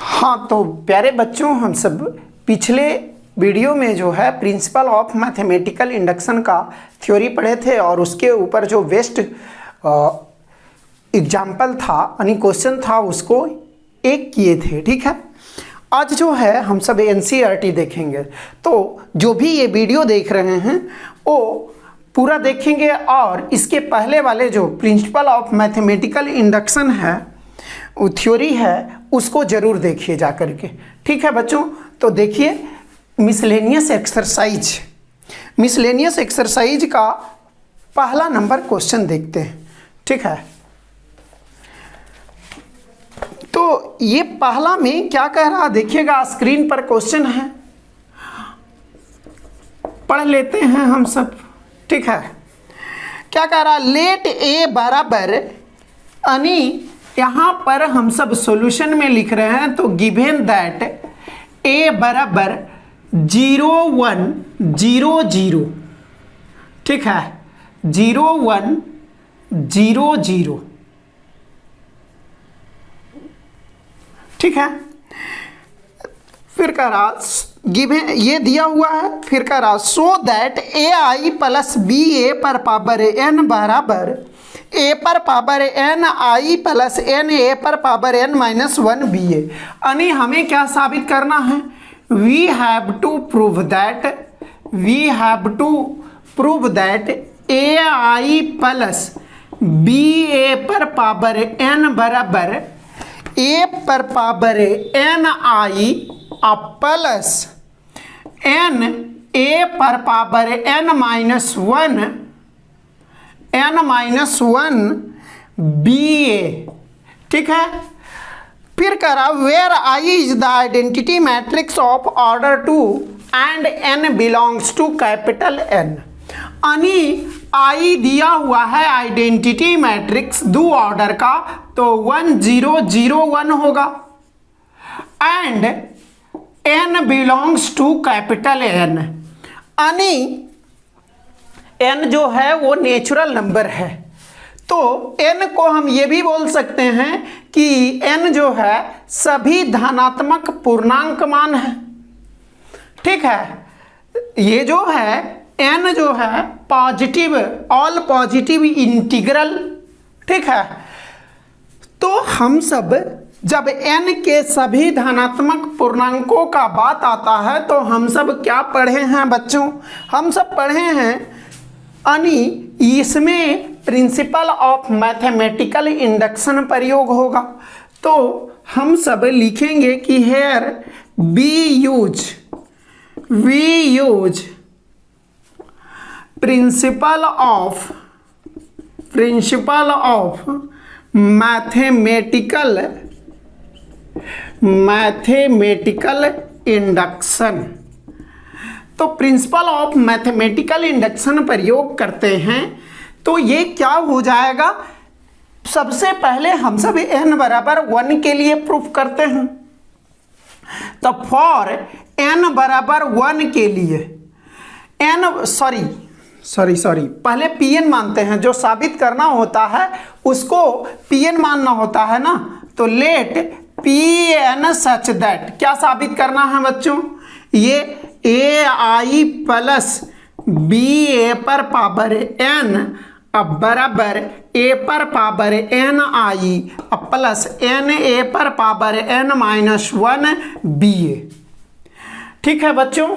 हाँ, तो प्यारे बच्चों, हम सब पिछले वीडियो में जो है प्रिंसिपल ऑफ मैथमेटिकल इंडक्शन का थ्योरी पढ़े थे और उसके ऊपर जो बेस्ट एग्जाम्पल था यानी क्वेश्चन था उसको एक किए थे। ठीक है, आज जो है हम सब एनसीईआरटी देखेंगे। तो जो भी ये वीडियो देख रहे हैं वो पूरा देखेंगे और इसके पहले वाले जो प्रिंसिपल ऑफ मैथमेटिकल इंडक्शन है वो थ्योरी है उसको ज़रूर देखिए जा करके। ठीक है बच्चों, तो देखिए मिसलेनियस एक्सरसाइज का पहला नंबर क्वेश्चन देखते हैं। ठीक है, तो ये पहला में क्या कह रहा देखिएगा, स्क्रीन पर क्वेश्चन है, पढ़ लेते हैं हम सब। ठीक है, क्या कह रहा, लेट ए बराबर यानी यहाँ पर हम सब सॉल्यूशन में लिख रहे हैं तो गिवन दैट ए बराबर 0 1 0 0। ठीक है, 0 1 0 0। ठीक है, फिर कह रहा गिवन ये दिया हुआ है, फिर कह रहा so that A I plus B A पर पावर एन बराबर ए पर power N I plus N A पर power N minus 1 B A. यानी हमें क्या साबित करना है, we have to prove that A I plus B A पर पावर एन बराबर ए पर power N I plus N A पर power N minus 1 B A. ठीक है, फिर करा where I is the identity matrix of order 2 and N belongs to capital N. यानी I दिया हुआ है आइडेंटिटी मैट्रिक्स 2 ऑर्डर का, तो 1 0 0 1 होगा and N belongs to capital N. यानी एन जो है वो नेचुरल नंबर है, तो एन को हम ये भी बोल सकते हैं कि एन जो है सभी धनात्मक पूर्णांक मान है। ठीक है, ये जो है एन जो है पॉजिटिव ऑल पॉजिटिव इंटीग्रल। ठीक है, तो हम सब जब n के सभी धनात्मक पूर्णांकों का बात आता है तो हम सब क्या पढ़े हैं बच्चों, हम सब पढ़े हैं यानी इसमें प्रिंसिपल ऑफ मैथमेटिकल इंडक्शन प्रयोग होगा। तो हम सब लिखेंगे कि here we use principle of mathematical induction. तो प्रिंसिपल ऑफ मैथमेटिकल इंडक्शन प्रयोग करते हैं तो ये क्या हो जाएगा, सबसे पहले हम सब n बराबर 1 के लिए प्रूफ करते हैं। तो फॉर n बराबर 1 के लिए पहले pn मानते हैं, जो साबित करना होता है उसको pn मानना होता है ना। तो लेट pn सच दैट क्या साबित करना है बच्चों, ये ए आई प्लस बी ए पर पावर एन अब बराबर ए पर power N I plus N A पर power N minus 1 B A. ठीक है बच्चों,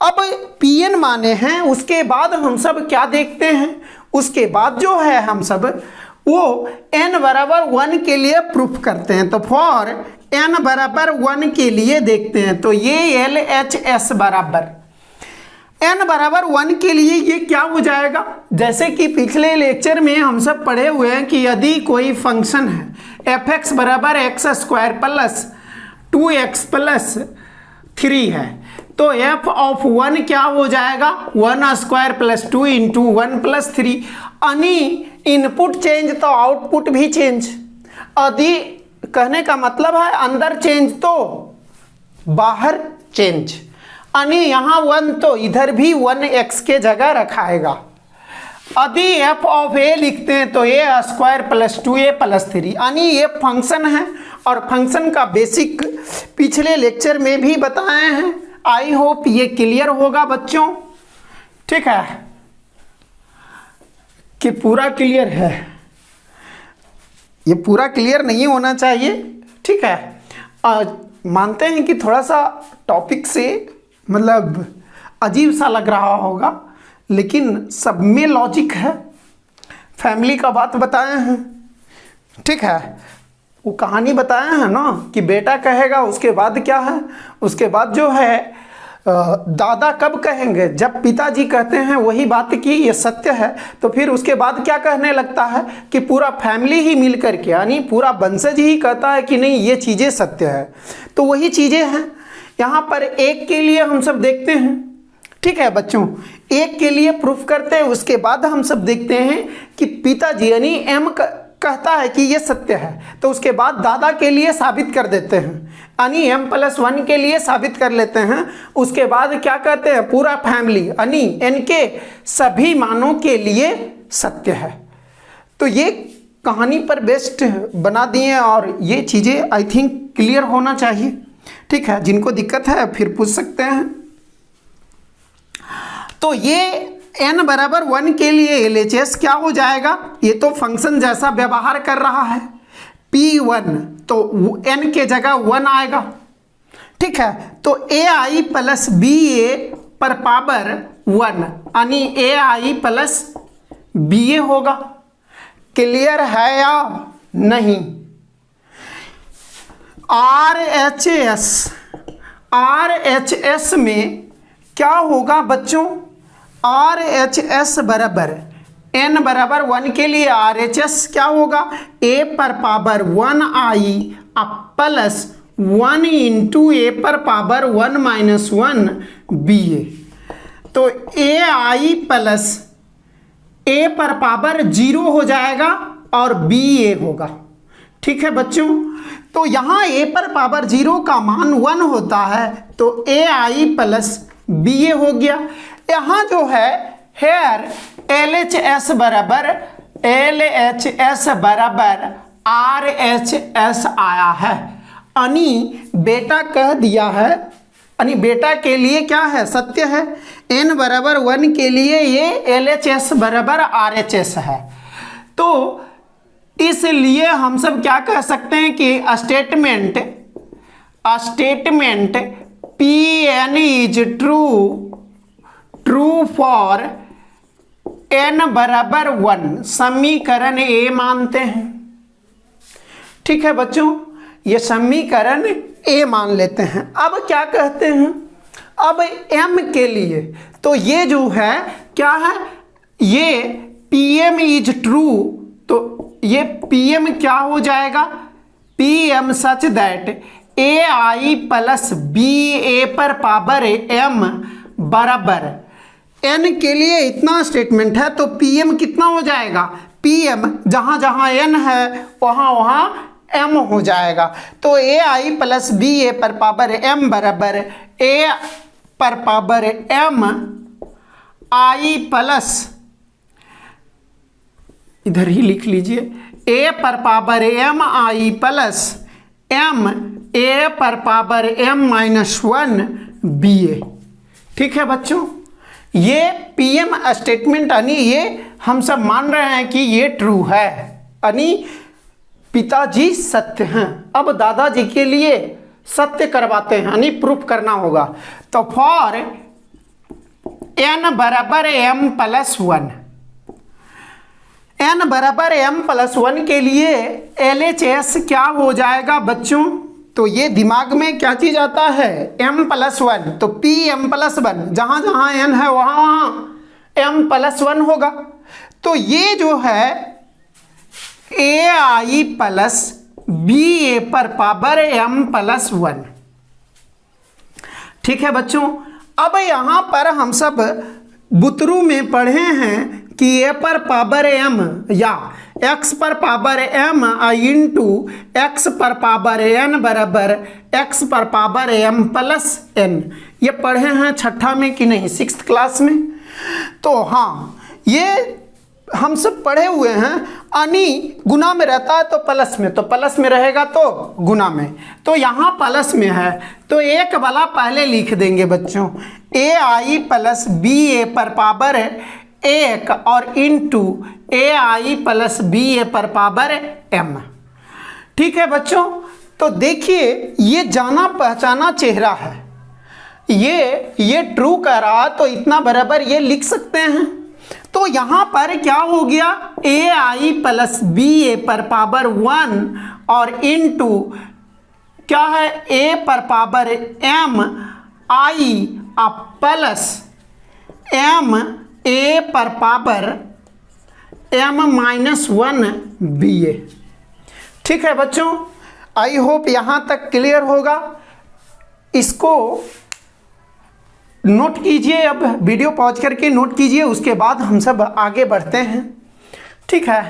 अब pn माने हैं, उसके बाद हम सब क्या देखते हैं, उसके बाद जो है हम सब वो n बराबर 1 के लिए प्रूफ करते हैं। तो फॉर n बराबर 1 के लिए देखते हैं, तो ये LHS बराबर n बराबर 1 के लिए ये क्या हो जाएगा, जैसे कि पिछले लेक्चर में हम सब पढ़े हुए हैं कि यदि कोई फंक्शन है fx बराबर x square plus 2x plus 3 है, तो f ऑफ 1 क्या हो जाएगा, 1 स्क्वायर प्लस 2 इंटू 1 प्लस 3। यानी इनपुट चेंज तो आउटपुट भी चेंज, यदि कहने का मतलब है अंदर चेंज तो बाहर चेंज। यानी यहाँ 1 तो इधर भी 1x के जगह रखाएगा। यदि एफ ऑफ ए लिखते हैं तो ए स्क्वायर प्लस 2a प्लस 3, यानी ये फंक्शन है और फंक्शन का बेसिक पिछले लेक्चर में भी बताए हैं। आई होप ये क्लियर होगा बच्चों। ठीक है कि पूरा क्लियर है? ये पूरा क्लियर नहीं होना चाहिए। ठीक है, मानते हैं कि थोड़ा सा टॉपिक से मतलब अजीब सा लग रहा होगा, लेकिन सब में लॉजिक है। फैमिली का बात बताए हैं। ठीक है, वो कहानी बताए हैं ना कि बेटा कहेगा, उसके बाद क्या है, उसके बाद जो है दादा कब कहेंगे, जब पिताजी कहते हैं वही बात कि ये सत्य है, तो फिर उसके बाद क्या कहने लगता है कि पूरा फैमिली ही मिल करके, यानी पूरा वंशज ही कहता है कि नहीं ये चीज़ें सत्य है। तो वही चीज़ें हैं यहाँ पर। एक के लिए हम सब देखते हैं। ठीक है बच्चों, एक के लिए प्रूफ करते हैं, उसके बाद हम सब देखते हैं कि पिताजी यानी एम कहता है कि ये सत्य है, तो उसके बाद दादा के लिए साबित कर देते हैं, यानी m+1 के लिए साबित कर लेते हैं। उसके बाद क्या कहते हैं, पूरा फैमिली यानी n के सभी मानों के लिए सत्य है। तो ये कहानी पर बेस्ड बना दिए और ये चीज़ें आई थिंक क्लियर होना चाहिए। ठीक है, जिनको दिक्कत है फिर पूछ सकते हैं। तो ये n बराबर 1 के लिए LHS क्या हो जाएगा, ये तो फंक्शन जैसा व्यवहार कर रहा है। P1 तो n के जगह 1 आएगा। ठीक है, तो AI प्लस BA पर पावर 1 यानी AI प्लस BA होगा। क्लियर है या नहीं? RHS में क्या होगा बच्चों, RHS बराबर n बराबर 1 के लिए RHS क्या होगा, a पर power 1i plus 1 into a पर पावर 1 माइनस 1 BA। तो AI प्लस a पर पावर 0 हो जाएगा और BA होगा। ठीक है बच्चों, तो यहाँ a पर पावर 0 का मान 1 होता है, तो AI प्लस BA हो गया। यहाँ जो है हेयर LHS बराबर RHS आया है, यानी बेटा कह दिया है, यानी बेटा के लिए क्या है, सत्य है। n बराबर 1 के लिए ये LHS बराबर RHS है। तो इसलिए हम सब क्या कह सकते हैं कि statement Pn is true for n बराबर 1 समीकरण A मानते हैं। ठीक है बच्चों, ये समीकरण A मान लेते हैं। अब क्या कहते हैं, अब m के लिए तो ये जो है क्या है, ये Pm इज ट्रू, तो ये Pm क्या हो जाएगा, Pm such that AI plus BA पर पावर m बराबर n के लिए इतना स्टेटमेंट है, तो Pm कितना हो जाएगा, Pm जहाँ जहाँ n है वहाँ वहाँ m हो जाएगा। तो AI प्लस BA पर पावर m बराबर a पर पावर m I प्लस, इधर ही लिख लीजिए, a पर power m I plus m a पर पावर m माइनस 1 BA। ठीक है बच्चों, ये Pm स्टेटमेंट यानी ये हम सब मान रहे हैं कि ये ट्रू है, यानी पिताजी सत्य हैं। अब दादाजी के लिए सत्य करवाते हैं, यानी प्रूफ करना होगा। तो फॉर n बराबर m प्लस 1, n बराबर m प्लस 1 के लिए LHS क्या हो जाएगा बच्चों, तो ये दिमाग में क्या चीज आता है, m+1, तो Pm+1 जहां जहां n है वहां वहां m+1 होगा। तो ये जो है AI प्लस BA पर पावर m+1। ठीक है बच्चों, अब यहां पर हम सब बुतरू में पढ़े हैं कि a पर पावर m या x पर पावर m इंटू x पर पावर n बराबर x पर पावर m प्लस n। ये पढ़े हैं छठा में कि नहीं, 6th क्लास में। तो हाँ, ये हम सब पढ़े हुए हैं, यानी गुना में रहता है तो प्लस में, तो प्लस में रहेगा तो गुना में, तो यहाँ प्लस में है तो एक वाला पहले लिख देंगे बच्चों, ए आई प्लस बी ए पर पावर एक और into A I plus B A पर पावर एम। ठीक है बच्चों, तो देखिए ये जाना पहचाना चेहरा है, ये ट्रू कह रहा तो इतना बराबर ये लिख सकते हैं। तो यहाँ पर क्या हो गया, ए आई प्लस बी ए पर पावर 1 और इंटू क्या है ए पर power M I plus M A पर पावर एम -1 बी ए। ठीक है बच्चों, आई होप यहाँ तक क्लियर होगा। इसको नोट कीजिए, अब वीडियो पॉज करके नोट कीजिए, उसके बाद हम सब आगे बढ़ते हैं। ठीक है,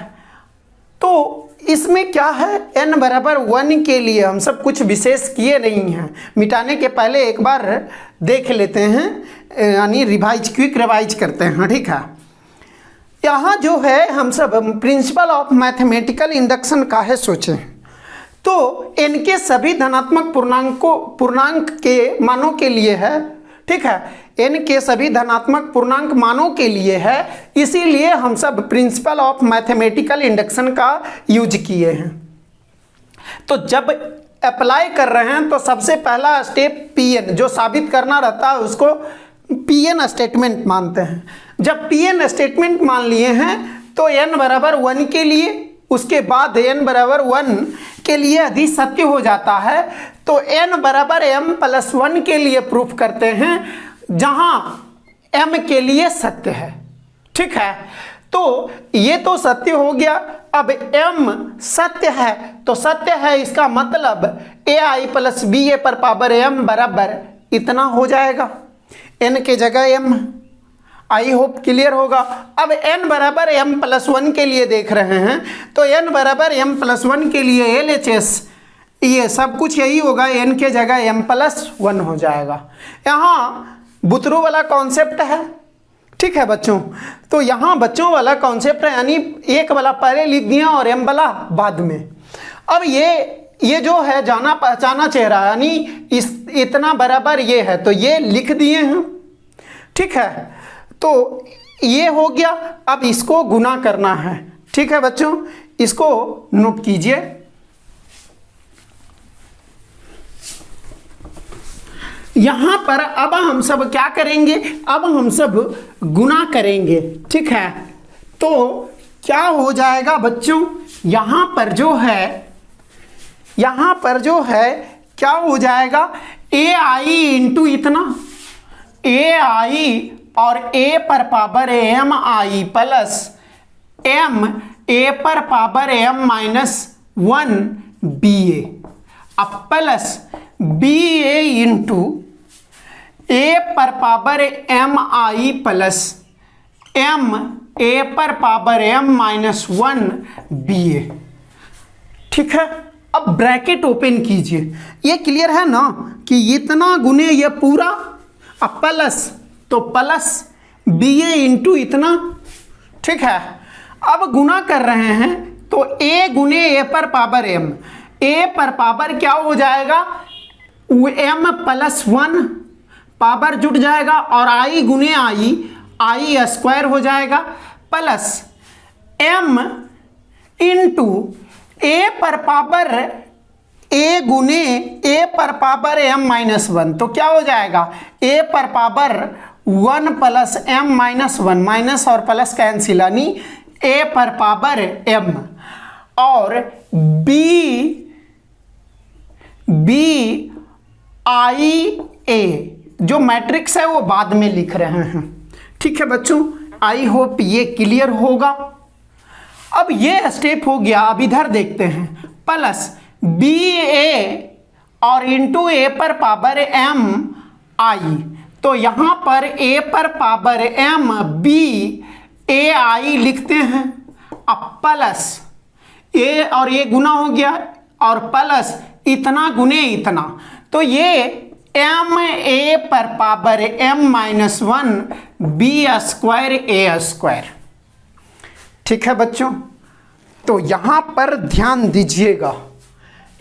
तो इसमें क्या है, n बराबर 1 के लिए हम सब कुछ विशेष किए नहीं हैं, मिटाने के पहले एक बार देख लेते हैं, यानी रिवाइज, क्विक रिवाइज करते हैं। ठीक है, यहाँ जो है हम सब प्रिंसिपल ऑफ मैथमेटिकल इंडक्शन का है सोचें तो n के सभी धनात्मक पूर्णांक के मानों के लिए है। ठीक है, n के सभी धनात्मक पूर्णांक मानों के लिए है, इसीलिए हम सब प्रिंसिपल ऑफ मैथमेटिकल इंडक्शन का यूज किए हैं। तो जब अप्लाई कर रहे हैं तो सबसे पहला स्टेप pn जो साबित करना रहता है उसको pn स्टेटमेंट मानते हैं। जब pn स्टेटमेंट मान लिए हैं तो n बराबर 1 के लिए, उसके बाद n बराबर 1 के लिए यदि सत्य हो जाता है तो n बराबर m+1 के लिए प्रूफ करते हैं, जहां m के लिए सत्य है। ठीक है, तो ये तो सत्य हो गया। अब m सत्य है तो सत्य है, इसका मतलब ए आई प्लस बी ए पर पावर m बराबर इतना हो जाएगा, n के जगह m। आई होप क्लियर होगा। अब n बराबर m+1 के लिए देख रहे हैं तो n बराबर m+1 के लिए LHS ये सब कुछ यही होगा, n के जगह m+1 हो जाएगा। यहाँ बुतरू वाला कॉन्सेप्ट है। ठीक है बच्चों, तो यहाँ बच्चों वाला कॉन्सेप्ट है, यानी एक वाला पहले लिख दिया और m वाला बाद में। अब ये जो है जाना पहचाना चेहरा, यानी इतना बराबर ये है तो ये लिख दिए हैं। ठीक है, तो ये हो गया। अब इसको गुना करना है। ठीक है बच्चों, इसको नोट कीजिए। यहां पर अब हम सब क्या करेंगे, अब हम सब गुना करेंगे। ठीक है, तो क्या हो जाएगा बच्चों, यहां पर जो है क्या हो जाएगा, ए आई इंटू इतना, ए आई और a पर power m I plus m a पर पावर m-1 ba, अब प्लस ba इंटू a पर power m I plus m a पर पावर m-1 ba। ठीक है, अब ब्रैकेट ओपन कीजिए। ये क्लियर है ना कि इतना गुने ये पूरा, अब प्लस तो प्लस बी ए इंटू इतना। ठीक है, अब गुना कर रहे हैं तो a गुने a पर पावर m, a पर पावर क्या हो जाएगा, m+1 पावर जुट जाएगा और i गुने i स्क्वायर हो जाएगा, प्लस m इंटू a पर पावर a गुने a पर पावर m-1, तो क्या हो जाएगा, a पर पावर 1 प्लस m-1, माइनस और प्लस कैंसिल, यानी a पर पावर m, और b i a जो मैट्रिक्स है वो बाद में लिख रहे हैं। ठीक है बच्चों, आई होप ये क्लियर होगा। अब ये स्टेप हो गया। अब इधर देखते हैं, प्लस बी ए और इंटू ए पर पावर m आई, तो यहाँ पर a पर power m b a i लिखते हैं। अब प्लस a और ये गुना हो गया और प्लस इतना गुने इतना, तो ये m a पर power m-1 b square a square. ठीक है बच्चों, तो यहाँ पर ध्यान दीजिएगा,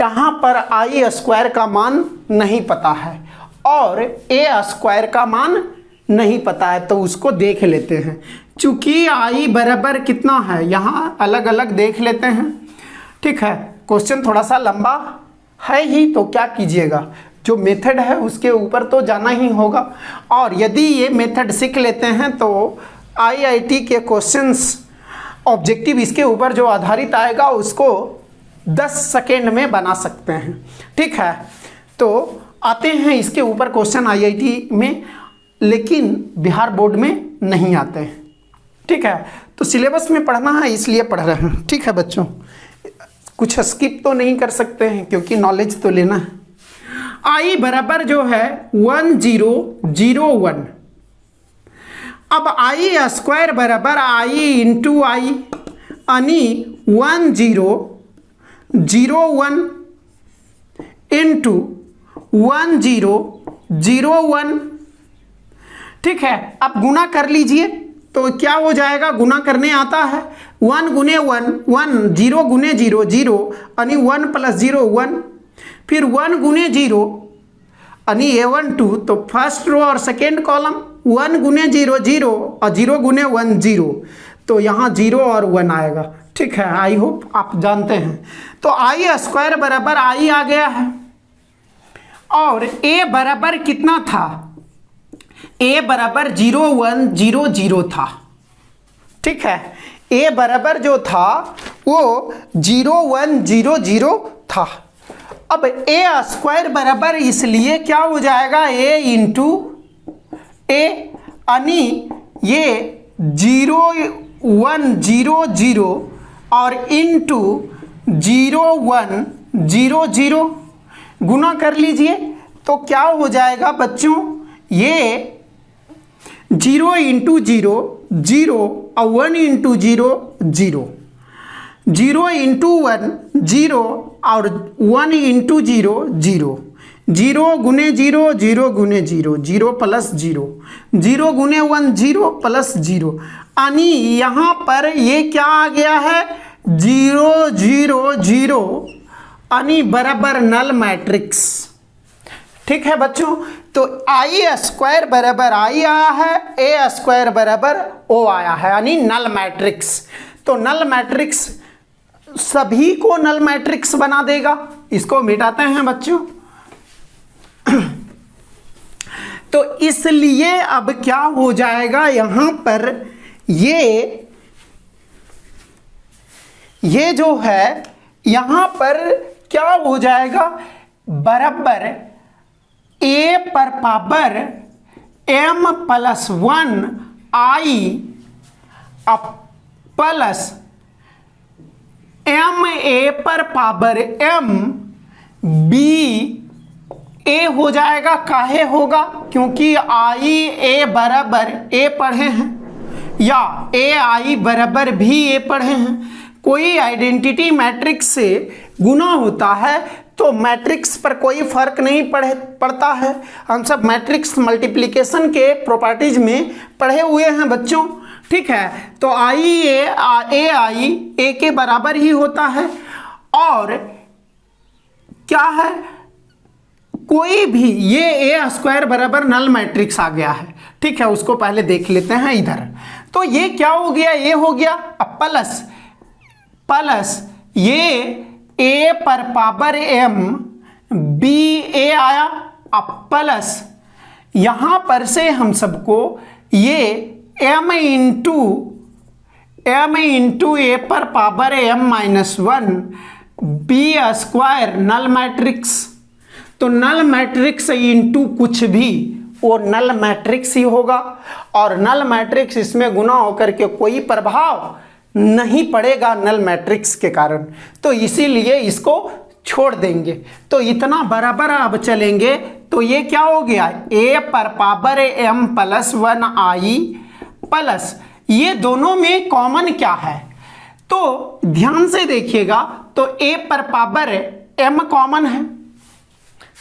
यहाँ पर आई स्क्वायर का मान नहीं पता है और ए स्क्वायर का मान नहीं पता है, तो उसको देख लेते हैं। चूंकि आई बराबर कितना है, यहाँ अलग अलग देख लेते हैं। ठीक है, क्वेश्चन थोड़ा सा लंबा है ही, तो क्या कीजिएगा, जो मेथड है उसके ऊपर तो जाना ही होगा। और यदि ये मेथड सीख लेते हैं तो आईआईटी के क्वेश्चंस ऑब्जेक्टिव इसके ऊपर जो आधारित आएगा उसको 10 सेकेंड में बना सकते हैं। ठीक है, तो आते हैं इसके ऊपर क्वेश्चन आईआईटी में, लेकिन बिहार बोर्ड में नहीं आते हैं। ठीक है, तो सिलेबस में पढ़ना है इसलिए पढ़ रहे हैं। ठीक है बच्चों, कुछ स्किप तो नहीं कर सकते हैं क्योंकि नॉलेज तो लेना है। आई बराबर जो है 1001। अब आई स्क्वायर बराबर आई इंटू आई यानी 1001 इंटू 1001। ठीक है, अब गुना कर लीजिए तो क्या हो जाएगा, गुना करने आता है 1 गुने 1 1, 0 गुने 0 0 यानी 1 + 0 1, फिर 1 गुने 0 यानी A1 2, तो फर्स्ट रो और सेकेंड कॉलम 1 गुने 0 0 और 0 गुने 1 0, तो यहाँ 0 और 1 आएगा। ठीक है, आई होप आप जानते हैं। तो आई स्क्वायर बराबर आई आ गया है और ए बराबर कितना था, ए बराबर 0 1 0 0 था। ठीक है, ए बराबर जो था वो 0 1 0 0 था। अब ए स्क्वायर बराबर इसलिए क्या हो जाएगा, ए इंटू ए यानी ये 0 1 0 0 और इंटू 0 1 0 0 गुना कर लीजिए तो क्या हो जाएगा बच्चों, ये 0 इंटू 0 0 और 1 इंटू 0 0, 0 इंटू 1 0 और 1 इंटू 0 0, 0 गुने 0 0 गुने 0 0 प्लस 0, 0 गुने 1 0 प्लस 0, यानी यहाँ पर ये क्या आ गया है 0 0 0 यानी बराबर नल मैट्रिक्स। ठीक है बच्चों, तो आई स्क्वायर बराबर आई आया है, ए स्क्वायर बराबर ओ आया है यानी नल मैट्रिक्स। तो नल मैट्रिक्स सभी को नल मैट्रिक्स बना देगा। इसको मिटाते हैं बच्चों। तो इसलिए अब क्या हो जाएगा, यहां पर ये जो है यहां पर क्या हो जाएगा, बराबर ए पर power m + 1 I plus m a पर पावर m b a हो जाएगा। काहे होगा, क्योंकि आई ए बराबर ए पढ़े हैं या ए आई बराबर भी ए पढ़े हैं। कोई आइडेंटिटी मैट्रिक्स से गुना होता है तो मैट्रिक्स पर कोई फर्क नहीं पड़ता है। हम सब मैट्रिक्स मल्टीप्लिकेशन के प्रॉपर्टीज में पढ़े हुए हैं बच्चों। ठीक है, तो आई ए आई ए के बराबर ही होता है। और क्या है, कोई भी ये ए स्क्वायर बराबर नल मैट्रिक्स आ गया है। ठीक है, उसको पहले देख लेते हैं इधर। तो ये क्या हो गया, ये हो गया अब प्लस ये ए पर पावर m बी ए आया, अब प्लस यहां पर से हम सबको ये m इंटू ए पर power m-1 B square null matrix. तो नल मैट्रिक्स इंटू कुछ भी वो नल मैट्रिक्स ही होगा और नल मैट्रिक्स इसमें गुना होकर के कोई प्रभाव नहीं पड़ेगा नल मैट्रिक्स के कारण, तो इसीलिए इसको छोड़ देंगे। तो इतना बराबर अब चलेंगे तो ये क्या हो गया, ए पर पावर m+1 आई प्लस ये दोनों में कॉमन क्या है, तो ध्यान से देखिएगा तो ए पर पावर m कॉमन है।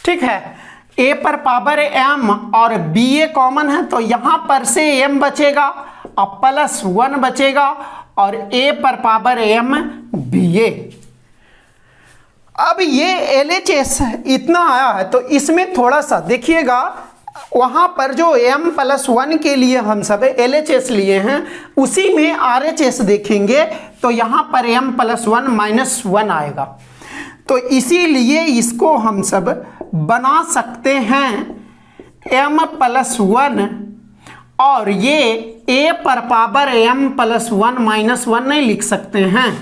ठीक है, ए पर पावर m और बी ए कॉमन है, तो यहां पर से m बचेगा और +1 बचेगा और a पर पावर m ba। अब ये LHS इतना आया है तो इसमें थोड़ा सा देखिएगा, वहाँ पर जो m+1 के लिए हम सब LHS लिए हैं उसी में RHS देखेंगे तो यहाँ पर m+1 -1 आएगा। तो इसीलिए इसको हम सब बना सकते हैं m+1 और ये a पर पावर m+1 -1 नहीं लिख सकते हैं,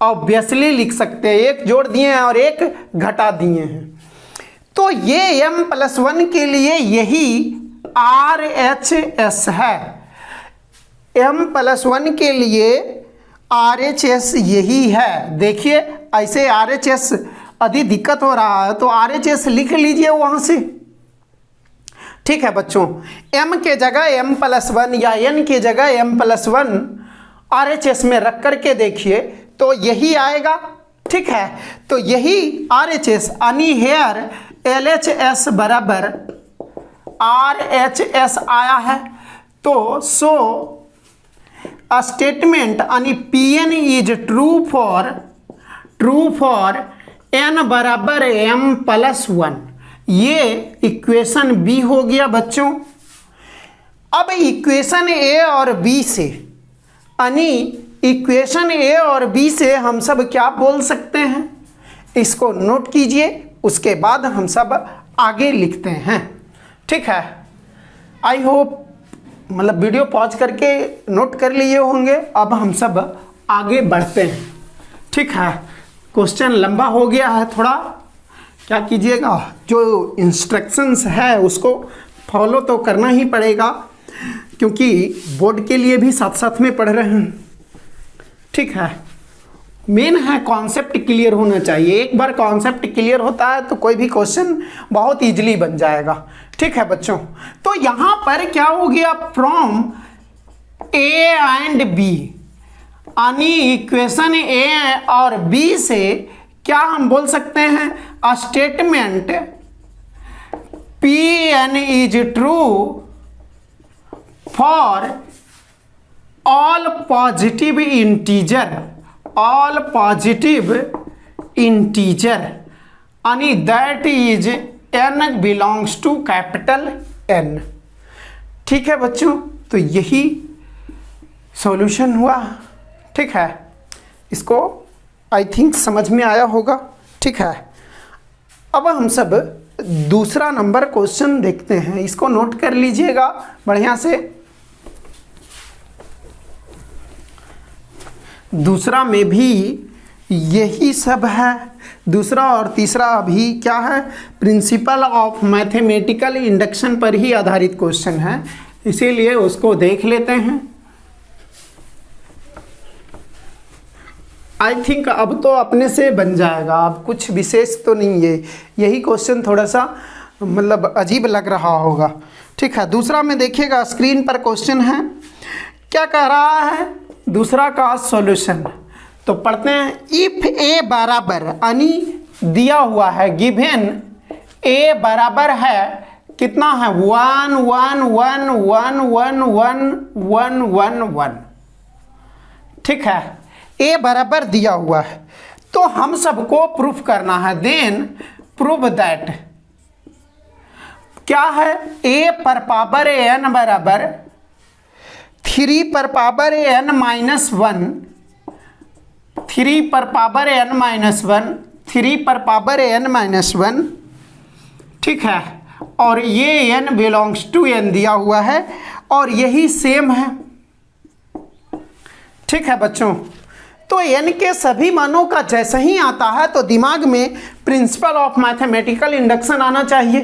ऑब्वियसली लिख सकते हैं, एक जोड़ दिए हैं और एक घटा दिए हैं। तो ये m+1 के लिए यही RHS है, m+1 के लिए RHS यही है। देखिए ऐसे RHS यदि दिक्कत हो रहा है तो RHS लिख लीजिए वहाँ से। ठीक है बच्चों, m के जगह m+1 या n के जगह m+1 RHS में रख करके देखिए तो यही आएगा। ठीक है, तो यही RHS यानी हेयर LHS बराबर RHS आया है। तो सो स्टेटमेंट यानी Pn is true for n बराबर m+1, ये इक्वेशन बी हो गया बच्चों। अब इक्वेशन ए और बी से यानी इक्वेशन ए और बी से हम सब क्या बोल सकते हैं, इसको नोट कीजिए, उसके बाद हम सब आगे लिखते हैं। ठीक है, आई होप मतलब वीडियो पॉज करके नोट कर लिए होंगे। अब हम सब आगे बढ़ते हैं। ठीक है, क्वेश्चन लंबा हो गया है थोड़ा, क्या कीजिएगा, जो इंस्ट्रक्शंस है उसको फॉलो तो करना ही पड़ेगा क्योंकि बोर्ड के लिए भी साथ साथ में पढ़ रहे हैं। ठीक है, मेन है कॉन्सेप्ट क्लियर होना चाहिए। एक बार कॉन्सेप्ट क्लियर होता है तो कोई भी क्वेश्चन बहुत इजीली बन जाएगा। ठीक है बच्चों, तो यहाँ पर क्या हो गया, फ्रॉम ए एंड बी यानी इक्वेशन ए और बी से क्या हम बोल सकते हैं, statement Pn is true for all positive integer यानी that is n belongs to capital N। ठीक है बच्चों, तो यही सॉल्यूशन हुआ। ठीक है, इसको आई थिंक समझ में आया होगा। ठीक है, अब हम सब दूसरा नंबर क्वेश्चन देखते हैं, इसको नोट कर लीजिएगा बढ़िया से। दूसरा में भी यही सब है, दूसरा और तीसरा अभी क्या है, प्रिंसिपल ऑफ मैथमेटिकल इंडक्शन पर ही आधारित क्वेश्चन है, इसीलिए उसको देख लेते हैं। आई थिंक अब तो अपने से बन जाएगा, अब कुछ विशेष तो नहीं है। यही क्वेश्चन थोड़ा सा मतलब अजीब लग रहा होगा। ठीक है, दूसरा में देखिएगा स्क्रीन पर क्वेश्चन है, क्या कह रहा है दूसरा का सॉल्यूशन। तो पढ़ते हैं, इफ ए बराबर यानी दिया हुआ है, गिवन ए बराबर है कितना है 1 1 1 1 1 1 1 1 1। ठीक है, ए बराबर दिया हुआ है तो हम सबको प्रूफ करना है। देन प्रूव दैट क्या है, ए पर पावर n बराबर 3 पर पावर n -1, 3 पर पावर n -1, 3 पर पावर n -1। ठीक है, और ये n बिलोंग्स टू n दिया हुआ है और यही सेम है। ठीक है बच्चों, तो n के सभी मानों का जैसे ही आता है तो दिमाग में प्रिंसिपल ऑफ मैथमेटिकल इंडक्शन आना चाहिए।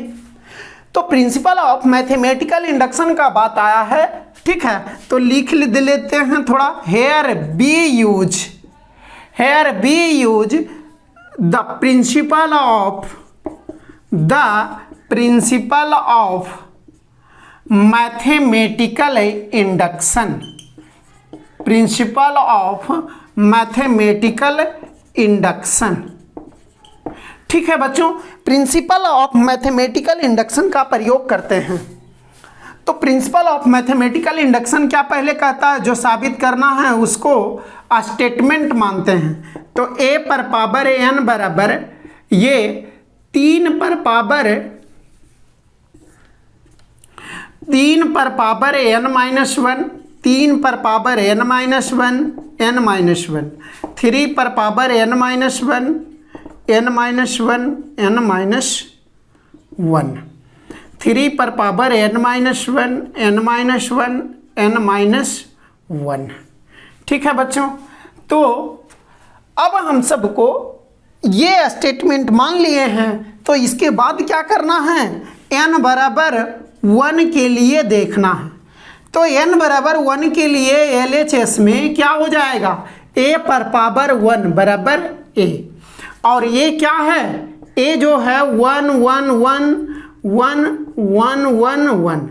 तो प्रिंसिपल ऑफ मैथमेटिकल इंडक्शन का बात आया है। ठीक है, तो लिख लेते हैं थोड़ा, here we use the principle of mathematical induction, principle of mathematical induction. ठीक है बच्चों, प्रिंसिपल ऑफ मैथमेटिकल इंडक्शन का प्रयोग करते हैं। तो प्रिंसिपल ऑफ मैथमेटिकल इंडक्शन क्या पहले कहता है, जो साबित करना है उसको स्टेटमेंट मानते हैं। तो a पर पावर n बराबर ये 3 पर पावर n माइनस 1, 3 पर power n minus 1, n minus 1, 3 पर power n minus 1, n minus 1, n minus 1, 3 पर power n minus 1, n minus 1, n minus 1। ठीक है बच्चों, तो अब हम सबको ये स्टेटमेंट मान लिए हैं, तो इसके बाद क्या करना है, n बराबर 1 के लिए देखना है। तो n बराबर 1 के लिए LHS में क्या हो जाएगा, a पर पावर 1 बराबर a, और ये क्या है, a जो है 1 1 1 1 1 1 1।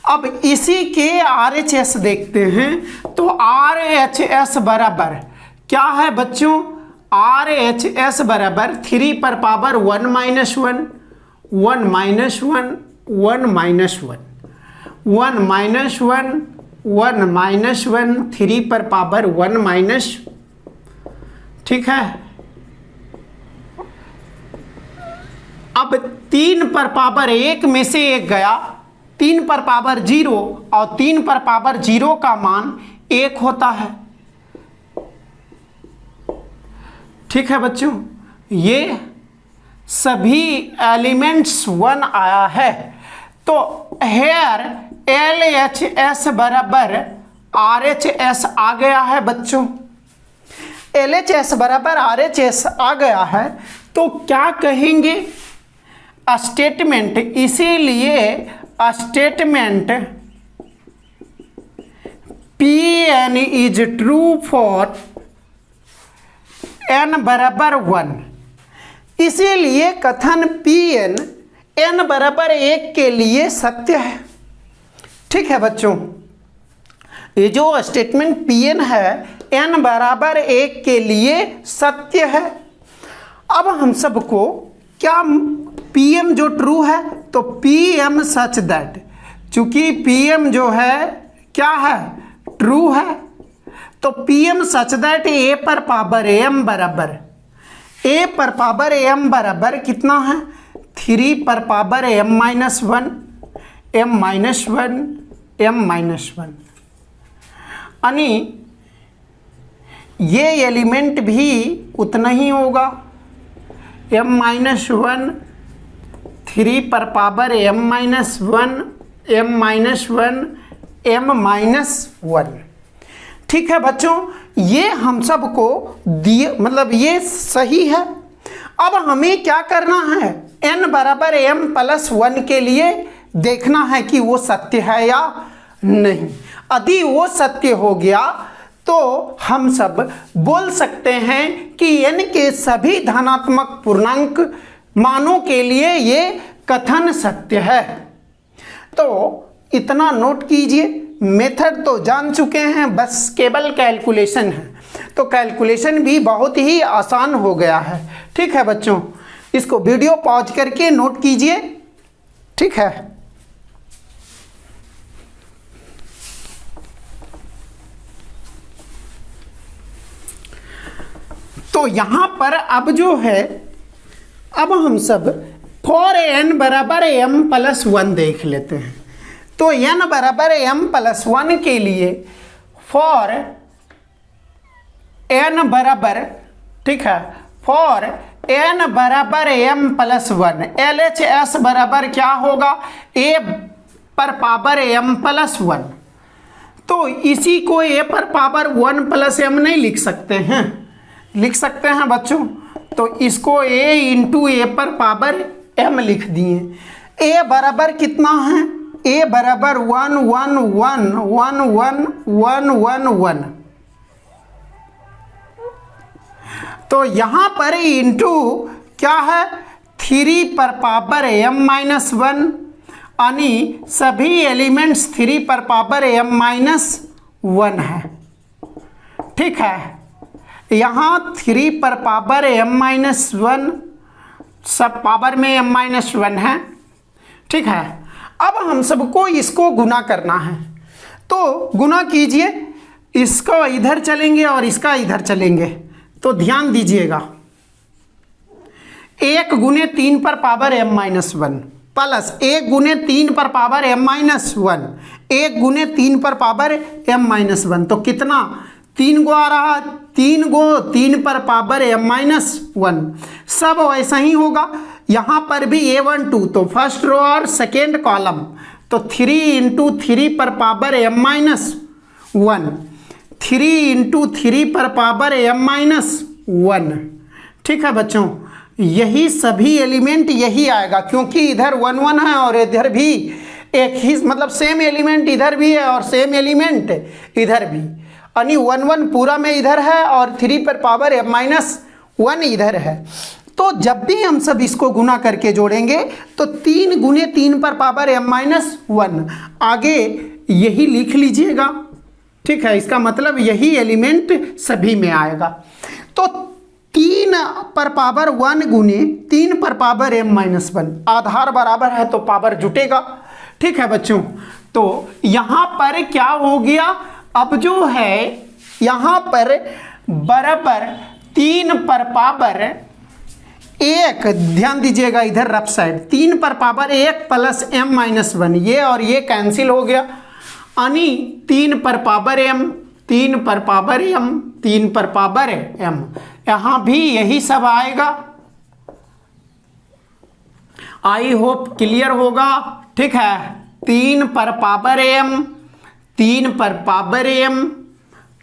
अब इसी के RHS देखते हैं, तो RHS बराबर क्या है बच्चों, RHS बराबर 3 पर power 1 minus 1, 1 minus 1, 1 minus 1, 1 minus 1, 1 minus 1, 3 पर पावर 1 माइनस। ठीक है, अब 3 पर पावर 1 में से 1 गया, 3 पर पावर 0, और 3 पर पावर 0 का मान 1 होता है। ठीक है बच्चों, ये सभी एलिमेंट्स 1 आया है। तो हेयर LHS बराबर RHS आ गया है बच्चों, LHS बराबर RHS आ गया है। तो क्या कहेंगे, स्टेटमेंट, इसीलिए statement Pn is true for n बराबर 1, इसीलिए कथन Pn n बराबर 1 के लिए सत्य है। ठीक है बच्चों, ये जो स्टेटमेंट Pn है n बराबर 1 के लिए सत्य है। अब हम सबको क्या Pm जो ट्रू है, तो Pm सच दैट, चूंकि Pm जो है क्या है, ट्रू है, तो Pm सच दैट a पर पावर m बराबर, a पर पावर m बराबर कितना है, 3 पर power m minus 1, m minus 1, m minus 1, यानी ये एलिमेंट भी उतना ही होगा, m माइनस 1, 3 पर power m minus 1, m minus 1, m minus 1। ठीक है बच्चों, ये हम सबको दिए, मतलब ये सही है। अब हमें क्या करना है, n बराबर m प्लस 1 के लिए देखना है कि वो सत्य है या नहीं। यदि वो सत्य हो गया तो हम सब बोल सकते हैं कि n के सभी धनात्मक पूर्णांक मानों के लिए ये कथन सत्य है। तो इतना नोट कीजिए, मेथड तो जान चुके हैं, बस केवल कैलकुलेशन है। तो कैलकुलेशन भी बहुत ही आसान हो गया है। ठीक है बच्चों, इसको वीडियो पॉज करके नोट कीजिए। ठीक है, तो यहां पर अब जो है, अब हम सब फॉर n बराबर m प्लस 1 देख लेते हैं। तो n बराबर m प्लस 1 के लिए फॉर n बराबर, ठीक है, फॉर n बराबर m प्लस 1, LHS बराबर क्या होगा, a पर पावर m प्लस 1। तो इसी को a पर पावर 1 प्लस m नहीं लिख सकते हैं, लिख सकते हैं बच्चों। तो इसको a इंटू ए पर पावर m लिख दिए। a बराबर कितना है, a बराबर 1 1 1 1 1 1 1 1। तो यहाँ पर इंटू क्या है, 3 पर पावर m माइनस 1, यानी सभी एलिमेंट्स 3 पर पावर m माइनस 1 है। ठीक है, यहाँ 3 पर पावर m माइनस 1, सब पावर में m माइनस 1 है। ठीक है, अब हम सबको इसको गुना करना है, तो गुना कीजिए, इसको इधर चलेंगे और इसका इधर चलेंगे। तो ध्यान दीजिएगा, 1 गुने 3 पर पावर m-1 प्लस 1 गुने 3 पर पावर m-1, 1 गुने 3 पर पावर m-1, तो कितना 3 गो आ रहा, 3 गो 3 पर पावर m-1, सब वैसा ही होगा। यहाँ पर भी A1 2, तो फर्स्ट रो और सेकेंड कॉलम, तो 3 × 3 पर पावर m-1, 3 × 3 पर पावर m-1। ठीक है बच्चों, यही सभी एलिमेंट यही आएगा, क्योंकि इधर 1 1 है और इधर भी एक ही, मतलब सेम एलिमेंट इधर भी है और सेम एलिमेंट इधर भी, यानी 1 1 पूरा में इधर है और 3 पर पावर m-1 इधर है। तो जब भी हम सब इसको गुना करके जोड़ेंगे तो 3 गुने 3 पर पावर m-1, आगे यही लिख लीजिएगा। ठीक है, इसका मतलब यही एलिमेंट सभी में आएगा। तो 3 पर पावर 1 गुने 3 पर पावर m-1, आधार बराबर है तो पावर जुटेगा। ठीक है बच्चों, तो यहाँ पर क्या हो गया, अब जो है यहाँ पर बराबर 3 पर पावर 1, ध्यान दीजिएगा इधर रफ साइड, 3 पर पावर 1 प्लस m-1, ये और ये कैंसिल हो गया, यानी 3 पर पावर m, 3 पर पावर m, 3 पर पावर m, यहाँ भी यही सब आएगा। आई होप क्लियर होगा। ठीक है, 3 पर पावर m, 3 पर पावर m।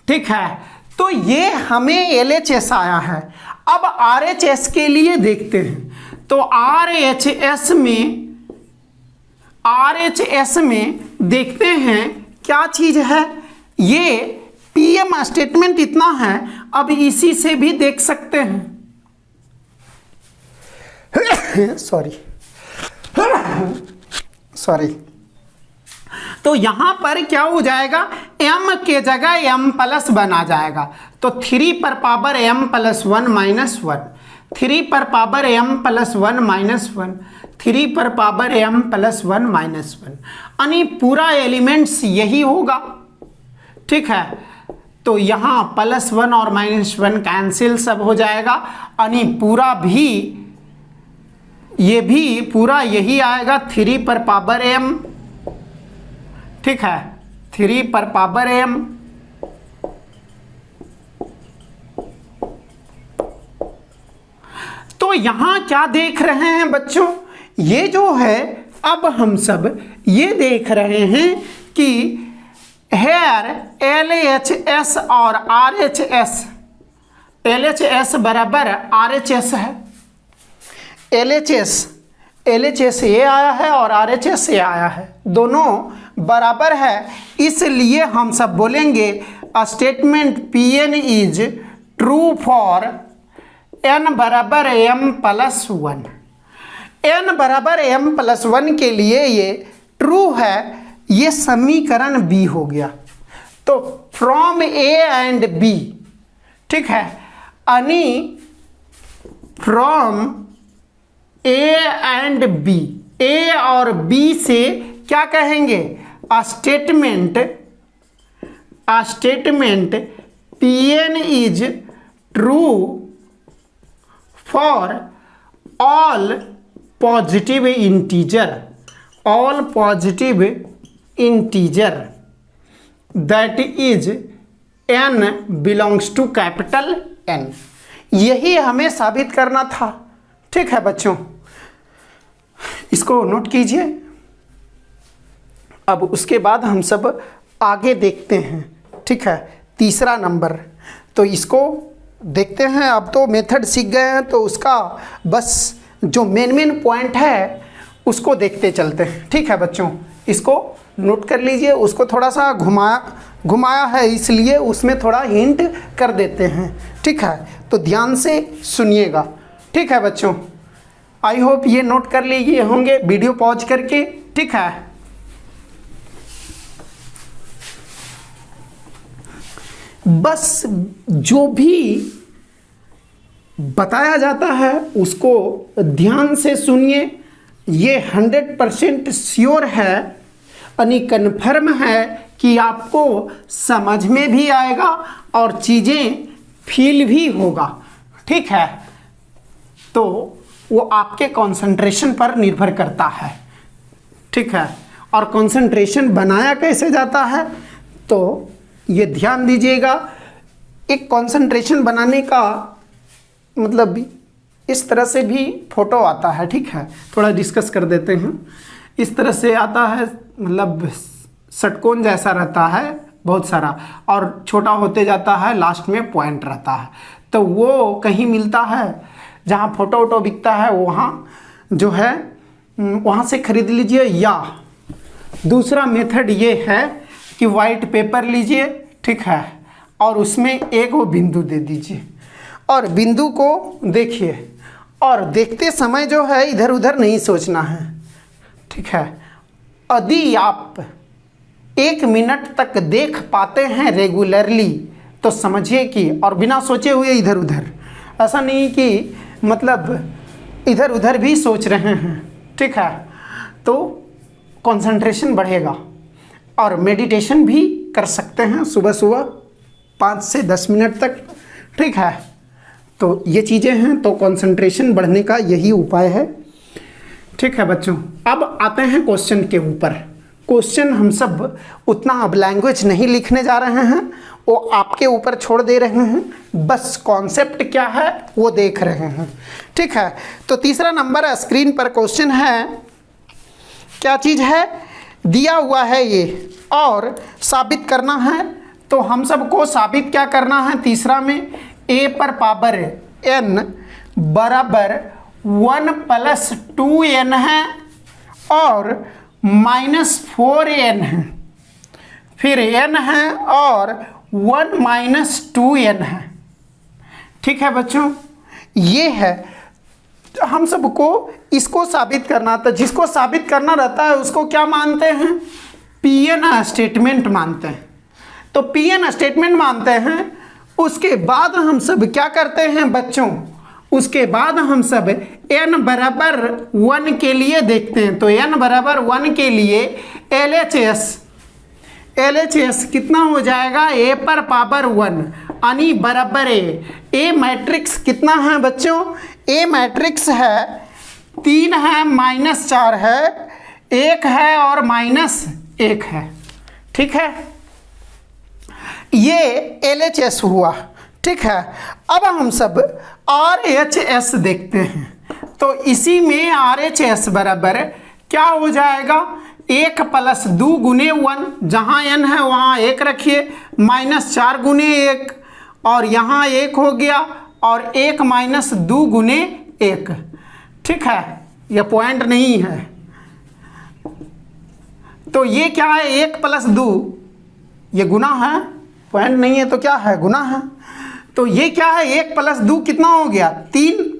ठीक है, तो ये हमें LHS आया है। अब RHS के लिए देखते हैं, तो RHS में देखते हैं क्या चीज है, ये PM स्टेटमेंट इतना है, अब इसी से भी देख सकते हैं। सॉरी, तो यहां पर क्या हो जाएगा, m के जगह m+1 आ जाएगा, तो 3 पर पावर m+1 -1, 3 पर पावर m+1 -1, 3 पर पावर m+1 -1, यानी पूरा एलिमेंट्स यही होगा। ठीक है, तो यहाँ +1 और -1 कैंसिल सब हो जाएगा, यानी पूरा भी ये भी पूरा यही आएगा, 3 पर पावर m। ठीक है, 3 पर पावर m, तो यहां क्या देख रहे हैं बच्चों, ये जो है अब हम सब ये देख रहे हैं कि हेयर LHS और RHS, LHS बराबर RHS है, LHS ये आया है और RHS ये आया है, दोनों बराबर है, इसलिए हम सब बोलेंगे statement PN is true for n बराबर m+1। n बराबर m+1 के लिए ये ट्रू है, ये समीकरण बी हो गया। तो फ्रॉम A एंड B, ठीक है, यानी from A and B, A और B से क्या कहेंगे, statement PN is true for all positive integer that is n belongs to capital N। यही हमें साबित करना था। ठीक है बच्चों, इसको नोट कीजिए। अब उसके बाद हम सब आगे देखते हैं। ठीक है, तीसरा नंबर, तो इसको देखते हैं। अब तो मेथड सीख गए हैं, तो उसका बस जो मेन पॉइंट है उसको देखते चलते हैं। ठीक है बच्चों, इसको नोट कर लीजिए। उसको थोड़ा सा घुमाया है, इसलिए उसमें थोड़ा हिंट कर देते हैं। ठीक है, तो ध्यान से सुनिएगा। ठीक है बच्चों, आई होप ये नोट कर लीजिए होंगे वीडियो पॉज करके। ठीक है, बस जो भी बताया जाता है उसको ध्यान से सुनिए, ये 100% श्योर है यानी कन्फर्म है कि आपको समझ में भी आएगा और चीज़ें फील भी होगा। ठीक है, तो वो आपके कंसंट्रेशन पर निर्भर करता है। ठीक है, और कंसंट्रेशन बनाया कैसे जाता है तो ये ध्यान दीजिएगा। एक कंसंट्रेशन बनाने का मतलब इस तरह से भी फोटो आता है। ठीक है, थोड़ा डिस्कस कर देते हैं। इस तरह से आता है, मतलब षटकोण जैसा रहता है बहुत सारा, और छोटा होते जाता है, लास्ट में पॉइंट रहता है। तो वो कहीं मिलता है जहाँ फोटो वोटो बिकता है, वहाँ जो है वहाँ से खरीद लीजिए, या दूसरा मेथड ये है कि वाइट पेपर लीजिए। ठीक है, और उसमें एक वो बिंदु दे दीजिए और बिंदु को देखिए, और देखते समय जो है इधर उधर नहीं सोचना है। ठीक है, यदि आप 1 मिनट तक देख पाते हैं रेगुलरली तो समझिए कि, और बिना सोचे हुए इधर उधर, ऐसा नहीं कि मतलब इधर उधर भी सोच रहे हैं। ठीक है, तो कंसंट्रेशन बढ़ेगा। और मेडिटेशन भी कर सकते हैं सुबह सुबह 5 से 10 मिनट तक। ठीक है, तो ये चीज़ें हैं, तो कंसंट्रेशन बढ़ने का यही उपाय है। ठीक है बच्चों, अब आते हैं क्वेश्चन के ऊपर। क्वेश्चन हम सब उतना अब लैंग्वेज नहीं लिखने जा रहे हैं, वो आपके ऊपर छोड़ दे रहे हैं, बस कॉन्सेप्ट क्या है वो देख रहे हैं। ठीक है, तो तीसरा नंबर स्क्रीन पर क्वेश्चन है, क्या चीज़ है, दिया हुआ है ये और साबित करना है। तो हम सबको साबित क्या करना है, तीसरा में a पर पावर n बराबर 1 + 2n है और -4n है, फिर n है और 1 - 2n है। ठीक है बच्चों, ये है हम सबको इसको साबित करना था। जिसको साबित करना रहता है उसको क्या मानते हैं, पीएन स्टेटमेंट मानते हैं। तो पीएन स्टेटमेंट मानते हैं, उसके बाद हम सब क्या करते हैं बच्चों, उसके बाद हम सब n बराबर 1 के लिए देखते हैं। तो n बराबर 1 के लिए LHS कितना हो जाएगा, a पर पावर 1 यानी बराबर a मैट्रिक्स कितना है बच्चों, a मैट्रिक्स है 3 है, -4 है, 1 है और -1 है। ठीक है, ये LHS हुआ। ठीक है, अब हम सब RHS देखते हैं। तो इसी में RHS बराबर क्या हो जाएगा, 1 + 2 × 1, जहाँ n है वहाँ 1 रखिए, -4 × 1 और यहाँ 1 हो गया, और 1 - 2 × 1। ठीक है, यह पॉइंट नहीं है। तो ये क्या है, 1 + 2, ये गुना है, पॉइंट नहीं है तो क्या है, गुना है। तो ये क्या है, 1 + 2 कितना हो गया, 3,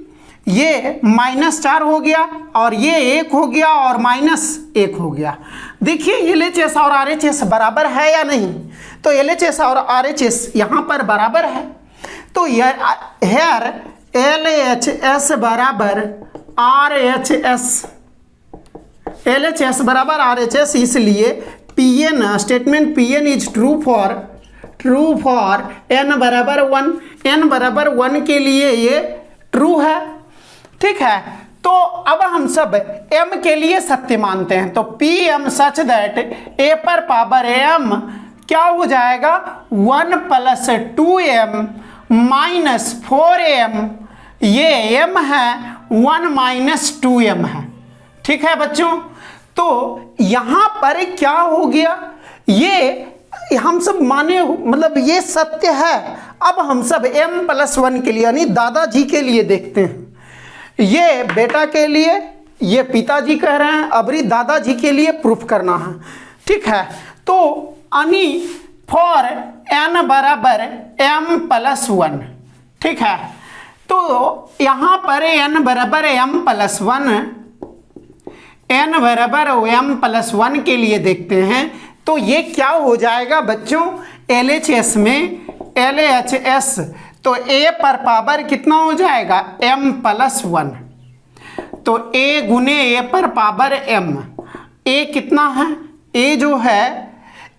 ये -4 हो गया और ये 1 हो गया और -1 हो गया। देखिए LHS और RHS बराबर है या नहीं, तो LHS और RHS यहाँ पर बराबर है। तो हेयर LHS बराबर RHS, LHS बराबर RHS, इसलिए PN statement PN is true for n बराबर 1, n बराबर 1 के लिए ये ट्रू है। ठीक है, तो अब हम सब m के लिए सत्य मानते हैं। तो PM सच दैट a पर पावर m क्या हो जाएगा, 1 + 2m - 4m, ये m है, 1 - 2m है। ठीक है बच्चों, तो यहाँ पर क्या हो गया, ये हम सब माने, मतलब ये सत्य है। अब हम सब m + 1 के लिए यानी दादाजी के लिए देखते हैं। ये बेटा के लिए, ये पिताजी कह रहे हैं, अबरी दादाजी के लिए प्रूफ करना है। ठीक है, तो यानी फॉर n बराबर m + 1। ठीक है, तो यहाँ पर n बराबर m + 1, n बराबर m + 1 के लिए देखते हैं। तो ये क्या हो जाएगा बच्चों, LHS में LHS, तो a पर पावर कितना हो जाएगा, m + 1। तो a गुने a पर पावर m, a कितना है, a जो है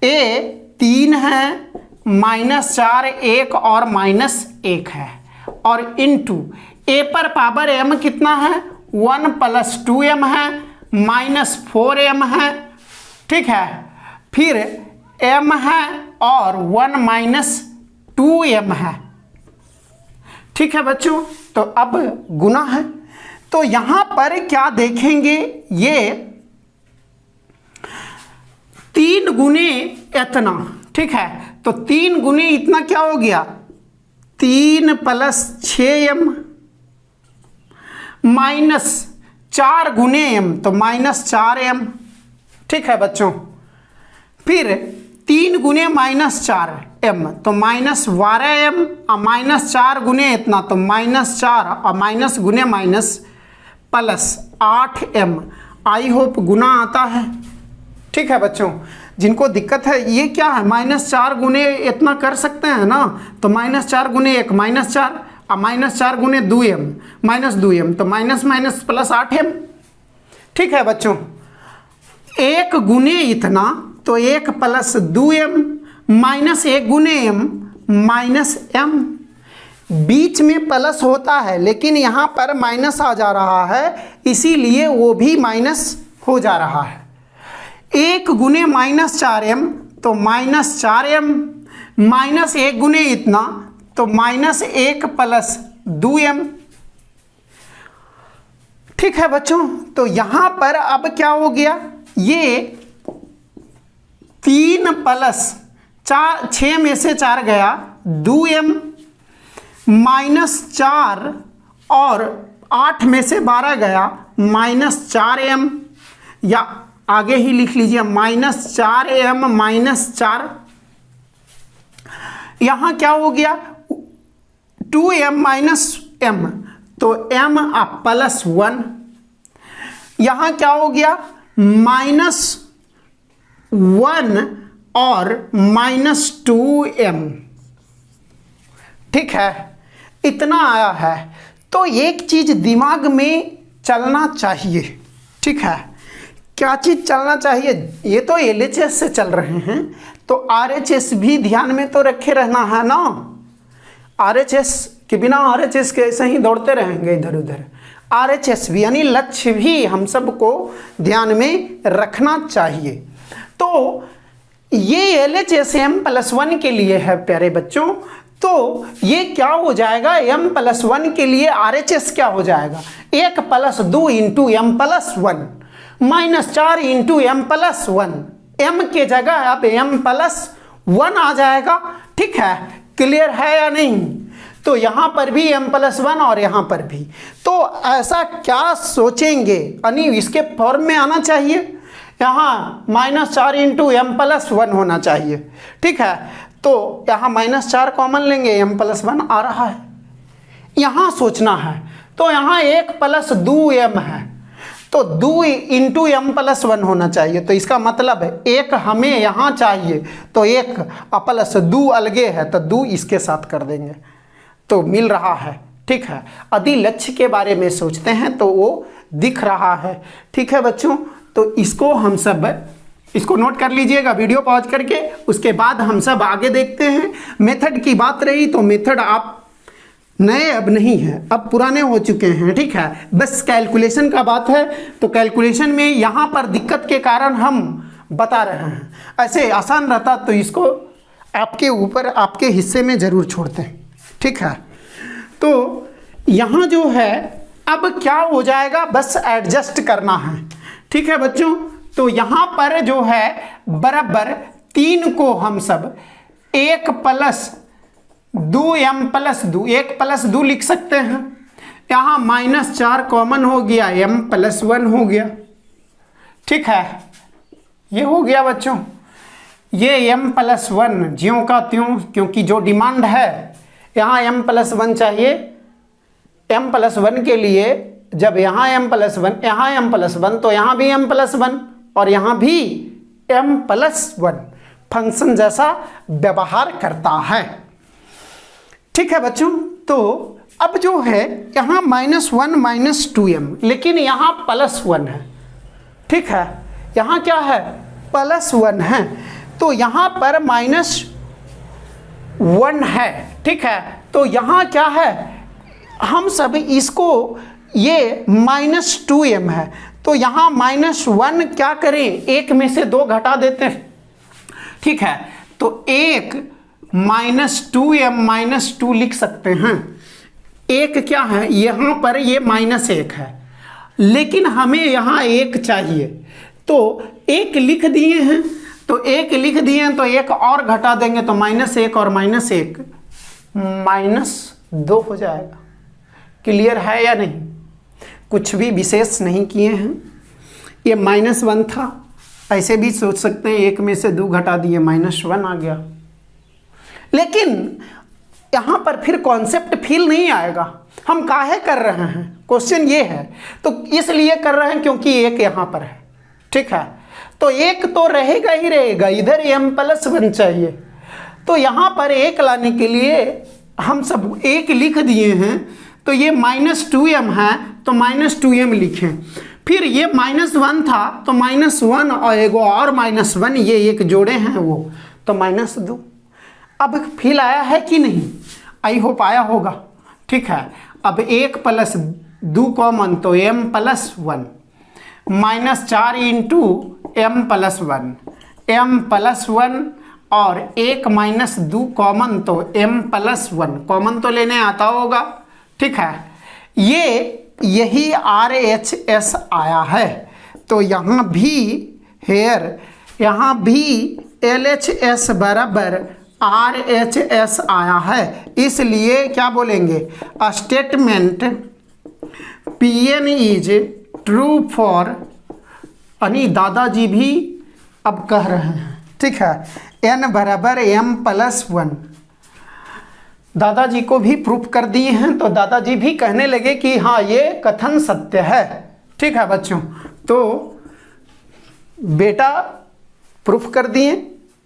a 3 है, -4 1 और -1 है, और इनटू a पर पावर m कितना है 1 + 2m है, -4m है, ठीक है, फिर m है और 1 - 2m है, ठीक है बच्चों। तो अब गुना है, तो यहां पर क्या देखेंगे, ये 3 गुने इतना, ठीक है, तो 3 गुने इतना क्या हो गया 3 + 6m -4 गुने m तो -4m, ठीक है बच्चों। फिर 3 गुने -4m तो -12m और -4 गुने इतना तो -4 और माइनस गुने माइनस +8m। आई होप गुना आता है, ठीक है बच्चों। जिनको दिक्कत है ये क्या है -4 गुने इतना कर सकते हैं ना, तो -4 गुने 1 -4 और -4 गुने 2m -2m तो माइनस माइनस +8m, ठीक है बच्चों। 1 गुने इतना तो 1 + 2m -1 गुने m -m, बीच में प्लस होता है लेकिन यहाँ पर माइनस आ जा रहा है, इसीलिए वो भी माइनस हो जा रहा है। 1 गुने -4m तो -4m, -1 गुने इतना तो -1 + 2m, ठीक है बच्चों। तो यहाँ पर अब क्या हो गया, ये 3 + 4 6 में से 4 गया 2m -4 और 8 में से 12 गया -4m, या आगे ही लिख लीजिए -4m -4। यहाँ क्या हो गया 2m -m तो m +1, यहाँ क्या हो गया -1 और -2m, ठीक है, इतना आया है। तो एक चीज दिमाग में चलना चाहिए, ठीक है, क्या चीज चलना चाहिए, ये तो LHS से चल रहे हैं तो RHS भी ध्यान में तो रखे रहना है ना। RHS के बिना RHS के ऐसे ही दौड़ते रहेंगे इधर उधर, RHS भी यानी लक्ष्य भी हम सबको ध्यान में रखना चाहिए। तो ये LHS m+1 के लिए है प्यारे बच्चों, तो ये क्या हो जाएगा m+1 के लिए RHS क्या हो जाएगा 1 + 2 × m+1 -4 × m+1, m के जगह अब m+1 आ जाएगा, ठीक है, क्लियर है या नहीं। तो यहाँ पर भी m+1 और यहाँ पर भी, तो ऐसा क्या सोचेंगे यानी इसके फॉर्म में आना चाहिए, यहाँ -4 × m+1 होना चाहिए, ठीक है। तो यहाँ -4 कॉमन लेंगे m+1 आ रहा है, यहाँ सोचना है। तो यहाँ 1 + 2m है तो 2 × m+1 होना चाहिए, तो इसका मतलब है 1 हमें यहाँ चाहिए तो 1 + 2 अलगे है तो 2 इसके साथ कर देंगे तो मिल रहा है, ठीक है। यदि लक्ष्य के बारे में सोचते हैं तो वो दिख रहा है, ठीक है बच्चों। तो इसको हम सब इसको नोट कर लीजिएगा वीडियो पॉज करके, उसके बाद हम सब आगे देखते हैं। मेथड की बात रही तो मेथड आप नए अब नहीं हैं, अब पुराने हो चुके हैं, ठीक है। बस कैलकुलेशन का बात है तो कैलकुलेशन में यहाँ पर दिक्कत के कारण हम बता रहे हैं, ऐसे आसान रहता तो इसको आपके ऊपर आपके हिस्से में ज़रूर छोड़ते हैं, ठीक है। तो यहाँ जो है अब क्या हो जाएगा, बस एडजस्ट करना है, ठीक है बच्चों। तो यहाँ पर जो है बराबर 3 को हम सब 1 + 2m + 2 1 + 2 लिख सकते हैं। यहाँ -4 कॉमन हो गया m+1 हो गया, ठीक है, ये हो गया बच्चों। ये m+1 ज्यों का त्यों, क्योंकि जो डिमांड है यहाँ m+1 चाहिए, m+1 के लिए जब यहाँ m+1 यहाँ m+1 तो यहाँ भी m+1 और यहाँ भी m+1 फंक्शन जैसा व्यवहार करता है, ठीक है बच्चों। तो अब जो है यहाँ -1 -2m, लेकिन यहाँ +1 है, ठीक है, यहाँ क्या है +1 है, तो यहाँ पर -1 है, ठीक है, तो यहाँ क्या है हम सब इसको ये -2m है, तो यहाँ -1 क्या करें, एक में से 2 घटा देते हैं, ठीक है, तो एक -2m -2 लिख सकते हैं। एक क्या है यहाँ पर ये -1 है, लेकिन हमें यहाँ 1 चाहिए, तो 1 लिख दिए हैं, तो 1 लिख दिए हैं, तो 1 और घटा देंगे तो -1 और -1 -2 हो जाएगा। क्लियर है या नहीं? कुछ भी विशेष नहीं किए हैं, ये -1 था, ऐसे भी सोच सकते हैं 1 में से 2 घटा दिए -1 आ गया, लेकिन यहाँ पर फिर कॉन्सेप्ट फील नहीं आएगा। हम काहे कर रहे हैं, क्वेश्चन ये है, तो इसलिए कर रहे हैं क्योंकि 1 यहाँ पर है, ठीक है, तो 1 तो रहेगा ही रहेगा, इधर m+1 चाहिए, तो यहाँ पर 1 लाने के लिए हम सब 1 लिख दिए हैं, तो ये -2m है तो -2m लिखें, फिर ये -1 था तो -1 और एगो और -1 ये एक जोड़े हैं वो, तो -2। अब फील आया है कि नहीं? आई होप आया होगा, ठीक है। अब 1 + 2 कॉमन तो m+1 -4 × m+1 और 1 - 2 कॉमन तो m+1 कॉमन तो लेने आता होगा, ठीक है। यही RHS आया है, तो यहाँ भी यहाँ भी LHS बराबर RHS आया है, इसलिए क्या बोलेंगे, statement PN is true for, यानी दादाजी भी अब कह रहे हैं, ठीक है, n बराबर m+1, दादाजी को भी प्रूफ कर दिए हैं, तो दादाजी भी कहने लगे कि हाँ ये कथन सत्य है, ठीक है बच्चों। तो बेटा प्रूफ कर दिए,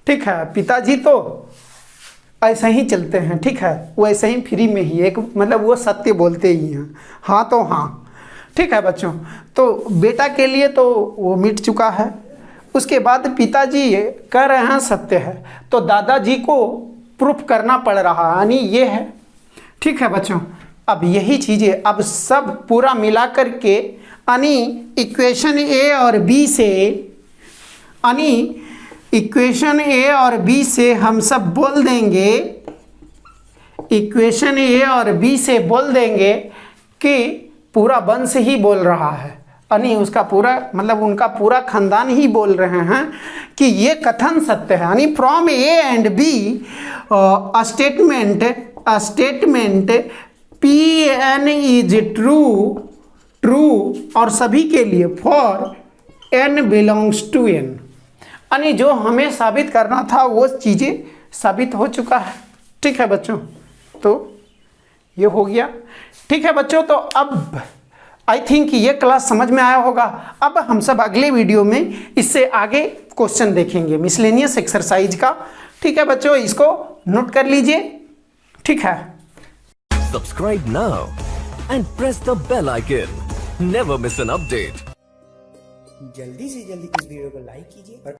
ठीक है, पिताजी तो ऐसे ही चलते हैं, ठीक है, वो ऐसे ही फ्री में ही एक मतलब वो सत्य बोलते ही हैं, हाँ तो हाँ, ठीक है बच्चों। तो बेटा के लिए तो वो मिट चुका है, उसके बाद पिताजी कह रहे हैं सत्य है, तो दादाजी को प्रूफ करना पड़ रहा है, यानी ये है, ठीक है बच्चों। अब यही चीज़ें अब सब पूरा मिला करके यानी इक्वेशन A और B से, यानी इक्वेशन A और B से हम सब बोल देंगे, इक्वेशन A और B से बोल देंगे कि पूरा वंश ही बोल रहा है, यानी उसका पूरा मतलब उनका पूरा खानदान ही बोल रहे हैं कि ये कथन सत्य है, यानी from A and B statement PN is true और सभी के लिए for n belongs to n, यानी जो हमें साबित करना था वो चीज़ें साबित हो चुका है, ठीक है बच्चों। तो ये हो गया, ठीक है बच्चों। तो अब आई थिंक ये क्लास समझ में आया होगा। अब हम सब अगले वीडियो में इससे आगे क्वेश्चन देखेंगे मिसलेनियस एक्सरसाइज का, ठीक है बच्चों, इसको नोट कर लीजिए, ठीक है। Subscribe now and press the bell icon. Never miss an update. जल्दी से जल्दी इस वीडियो को लाइक कीजिए।